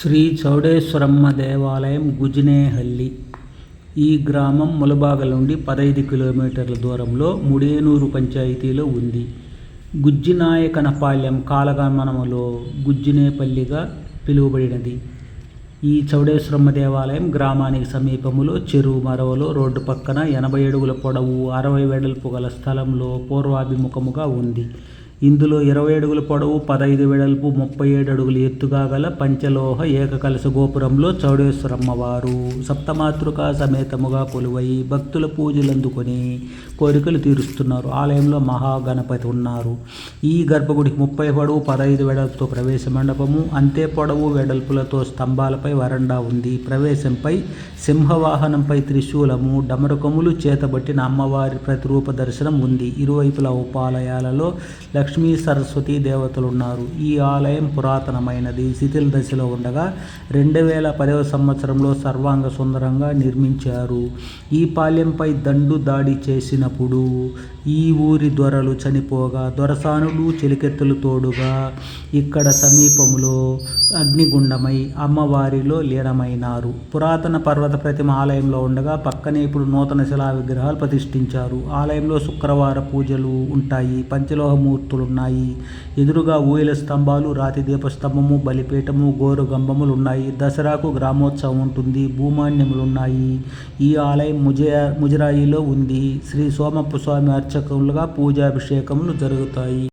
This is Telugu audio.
శ్రీ చౌడేశ్వరమ్మ దేవాలయం గుజినేహళ్లి. ఈ గ్రామం ములబాగల్ నుండి 15 కిలోమీటర్ల దూరంలో ముడేనూరు పంచాయతీలో ఉంది. గుజ్జినాయకనపాలెం కాలగమనంలో గుజ్జినేపల్లిగా పిలువబడినది. ఈ చౌడేశ్వరమ్మ దేవాలయం గ్రామానికి సమీపంలో చెరువు మరవలో రోడ్డు పక్కన 80 అడుగుల పొడవు 60 వెడల్పు గల స్థలంలో పూర్వాభిముఖముగా ఉంది. ఇందులో 20 అడుగుల పొడవు 15 వెడల్పు 37 అడుగుల ఎత్తుగా గల పంచలోహ ఏకకలశ గోపురంలో చౌడేశ్వరమ్మ వారు సప్తమాతృకా సమేతముగా కొలువై భక్తుల పూజలు అందుకొని కోరికలు తీరుస్తున్నారు. ఆలయంలో మహాగణపతి ఉన్నారు. ఈ గర్భగుడికి 30 పొడవు 15 వెడల్పుతో ప్రవేశ మండపము, అంతే పొడవు వెడల్పులతో స్తంభాలపై వరండా ఉంది. ప్రవేశంపై సింహవాహనంపై త్రిశూలము, డమరుకములు చేతబట్టిన అమ్మవారి ప్రతిరూప దర్శనం ఉంది. ఇరువైపులా ఉపాలయాలలో లక్ష్మీ సరస్వతీ దేవతలున్నారు. ఈ ఆలయం పురాతనమైనది. శిథిల దశలో ఉండగా 2010వ సంవత్సరంలో సర్వాంగ సుందరంగా నిర్మించారు. ఈ పాలెంపై దండు దాడి చేసినప్పుడు ఈ ఊరి దొరలు చనిపోగా దొరసానులు చెలికెత్తులు తోడుగా ఇక్కడ సమీపంలో అగ్నిగుండమై అమ్మవారిలో లీనమైనారు. పురాతన పర్వత ప్రతిమ ఆలయంలో ఉండగా పక్కనే ఇప్పుడు నూతన శిలా విగ్రహాలు ప్రతిష్ఠించారు. ఆలయంలో శుక్రవార పూజలు ఉంటాయి. పంచలోహమూర్తులున్నాయి. ఎదురుగా ఊయల స్తంభాలు, రాతి దీపస్తంభము, బలిపీఠము, గోరుగంబములు ఉన్నాయి. దసరాకు గ్రామోత్సవం ఉంటుంది. భూమాన్యములున్నాయి. ఈ ఆలయం ముజరాయిలో ఉంది. శ్రీ సోమప్ప స్వామి అర్చకులుగా పూజాభిషేకములు జరుగుతాయి.